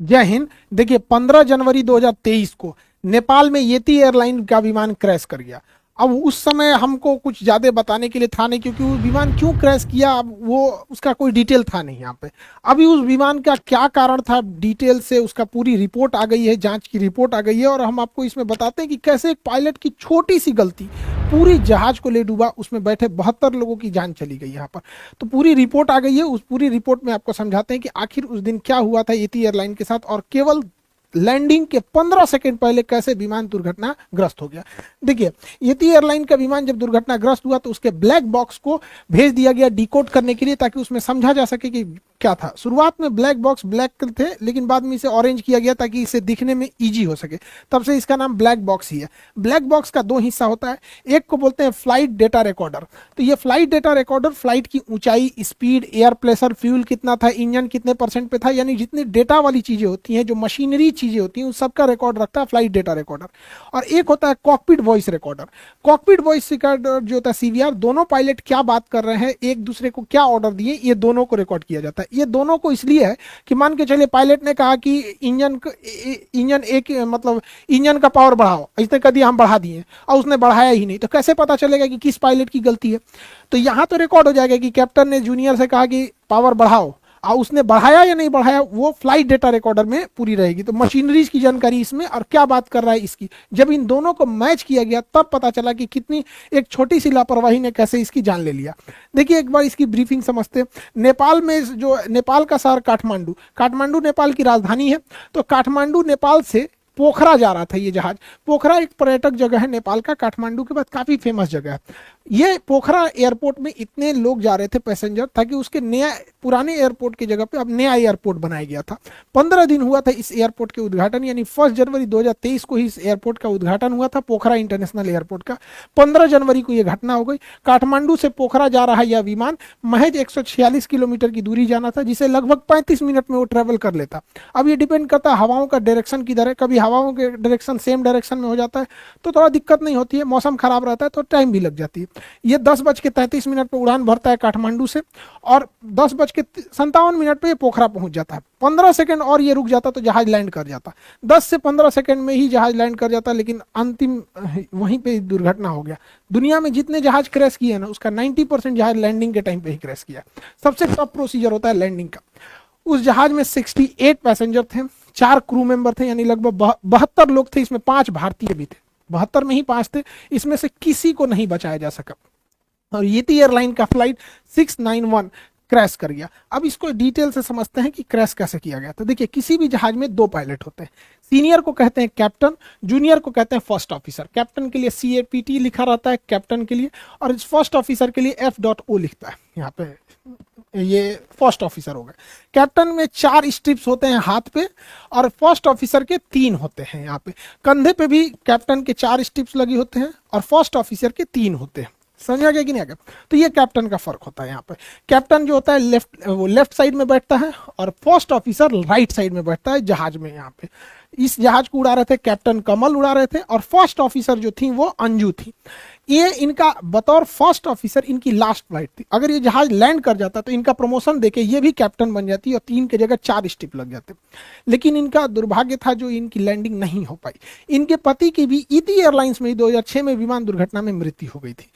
जय हिंद। देखिए 15 जनवरी 2023 को नेपाल में येती एयरलाइन का विमान क्रैश कर गया। अब उस समय हमको कुछ ज्यादा बताने के लिए था नहीं, क्योंकि वो विमान क्यों क्रैश किया अब वो उसका कोई डिटेल था नहीं यहाँ पे। अभी उस विमान का क्या कारण था डिटेल से उसका पूरी रिपोर्ट आ गई है, जांच की रिपोर्ट आ गई है, और हम आपको इसमें बताते हैं कि कैसे एक पायलट की छोटी सी गलती पूरी जहाज को ले डूबा, उसमें बैठे 72 लोगों की जान चली गई यहाँ पर। तो पूरी रिपोर्ट आ गई है, उस पूरी रिपोर्ट में आपको समझाते हैं कि आखिर उस दिन क्या हुआ था येती एयरलाइन के साथ, और केवल लैंडिंग के 15 सेकंड पहले कैसे विमान दुर्घटनाग्रस्त हो गया। देखिए येती एयरलाइन का विमान जब दुर्घटनाग्रस्त हुआ तो उसके ब्लैक बॉक्स को भेज दिया गया डिकोड करने के लिए, ताकि उसमें समझा जा सके कि क्या था। शुरुआत में ब्लैक बॉक्स ब्लैक थे, लेकिन बाद में इसे ऑरेंज किया गया ताकि इसे दिखने में इजी हो सके, तब से इसका नाम ब्लैक बॉक्स ही है। ब्लैक बॉक्स का दो हिस्सा होता है, एक को बोलते हैं फ्लाइट डेटा रिकॉर्डर। तो ये फ्लाइट डेटा रिकॉर्डर फ्लाइट की ऊंचाई, स्पीड, एयर प्रेशर, फ्यूल कितना था, इंजन कितने परसेंट पे था, यानी जितनी डेटा वाली चीजें होती हैं, जो मशीनरी चीजें होती हैं, उन सबका रिकॉर्ड रखता है फ्लाइट डेटा रिकॉर्डर। और एक होता है cockpit voice recorder. Cockpit voice recorder जो होता है सीवीआर, दोनों पायलट क्या बात कर रहे हैं, एक दूसरे को क्या ऑर्डर दिए, ये दोनों को रिकॉर्ड किया जाता है। ये दोनों को इसलिए है कि मान के चलिए पायलट ने कहा कि इंजन एक मतलब इंजन का पावर बढ़ाओ, इसने कह दिया हम बढ़ा दिए, और उसने बढ़ाया ही नहीं, तो कैसे पता चलेगा कि किस पायलट की गलती है। तो यहां तो रिकॉर्ड हो जाएगा कि कैप्टन ने जूनियर से कहा कि पावर बढ़ाओ, और उसने बढ़ाया या नहीं बढ़ाया वो फ्लाइट डेटा रिकॉर्डर में पूरी रहेगी। तो मशीनरीज की जानकारी इसमें, और क्या बात कर रहा है इसकी, जब इन दोनों को मैच किया गया तब पता चला कि कितनी एक छोटी सी लापरवाही ने कैसे इसकी जान ले लिया। देखिए एक बार इसकी ब्रीफिंग समझते। नेपाल में जो नेपाल का शहर काठमांडू, काठमांडू नेपाल की राजधानी है। तो काठमांडू नेपाल से पोखरा जा रहा था ये जहाज। पोखरा एक पर्यटक जगह है नेपाल का, काठमांडू के बाद काफी फेमस जगह है। ये पोखरा एयरपोर्ट में इतने लोग जा रहे थे पैसेंजर, ताकि उसके नया पुराने एयरपोर्ट की जगह पे अब नया एयरपोर्ट बनाया गया था। 15 दिन हुआ था इस एयरपोर्ट के उद्घाटन, यानी 1 जनवरी 2023 को ही इस एयरपोर्ट का उद्घाटन हुआ था, पोखरा इंटरनेशनल एयरपोर्ट का। 15 जनवरी को यह घटना हो गई। काठमांडू से पोखरा जा रहा यह विमान महज 146 किलोमीटर की दूरी जाना था, जिसे लगभग 35 मिनट में वो ट्रेवल कर लेता। अब ये डिपेंड करता है हवाओं का डायरेक्शन किधर है। कभी हवाओं के डायरेक्शन सेम डायरेक्शन में हो जाता है तो थोड़ा दिक्कत नहीं होती है, मौसम खराब रहता है तो टाइम भी लग जाती है। ये 10:33 पर उड़ान भरता है काठमांडू से, और 10:57 पे पोखरा पहुंच जाता है। 15 सेकंड और ये रुक जाता तो जहाज लैंड कर जाता। 10 से 15 सेकंड में ही जहाज लैंड कर जाता, लेकिन अंतिम वहीं पे दुर्घटना हो गया। दुनिया में जितने जहाज क्रैश किए ना, उसका 90% जहाज लैंडिंग के टाइम पे ही क्रैश किया। सबसे टफ प्रोसीजर होता है लैंडिंग का। उस जहाज में 68 पैसेंजर थे, 4 क्रू मेंबर थे, यानी लगभग 72 लोग थे। इसमें 5 भारतीय भी थे, 72 में ही 5 थे। इसमें से किसी को नहीं बचाया जा सका, और येती एयरलाइन का फ्लाइट 691 क्रैश कर गया। अब इसको डिटेल से समझते हैं कि क्रैश कैसे किया गया। तो देखिए किसी भी जहाज में 2 पायलट होते हैं, सीनियर को कहते हैं कैप्टन, जूनियर को कहते हैं फर्स्ट ऑफिसर। कैप्टन के लिए CAPT लिखा रहता है कैप्टन के लिए, और फर्स्ट ऑफिसर के लिए F.O लिखता है। यहाँ पे ये फर्स्ट ऑफिसर हो गए। कैप्टन में 4 स्ट्रिप्स होते हैं हाथ पे, और फर्स्ट ऑफिसर के 3 होते हैं। यहाँ पे कंधे पे भी कैप्टन के 4 स्ट्रिप्स लगे होते हैं, और फर्स्ट ऑफिसर के 3 होते हैं। समझा गया कि नहीं आगे? तो ये कैप्टन का फर्क होता है। यहाँ पे कैप्टन जो होता है वो लेफ्ट साइड में बैठता है, और फर्स्ट ऑफिसर राइट साइड में बैठता है जहाज में। यहाँ पे इस जहाज को उड़ा रहे थे कैप्टन कमल उड़ा रहे थे, और फर्स्ट ऑफिसर जो थी वो अंजू थी। ये इनका बतौर फर्स्ट ऑफिसर इनकी लास्ट फ्लाइट थी। अगर ये जहाज लैंड कर जाता तो इनका प्रमोशन देके ये भी कैप्टन बन जाती, और 3 की जगह 4 स्टिप लग जाते। लेकिन इनका दुर्भाग्य था जो इनकी लैंडिंग नहीं हो पाई। इनके पति की भी येती एयरलाइंस में 2006 में विमान दुर्घटना में मृत्यु हो गई थी।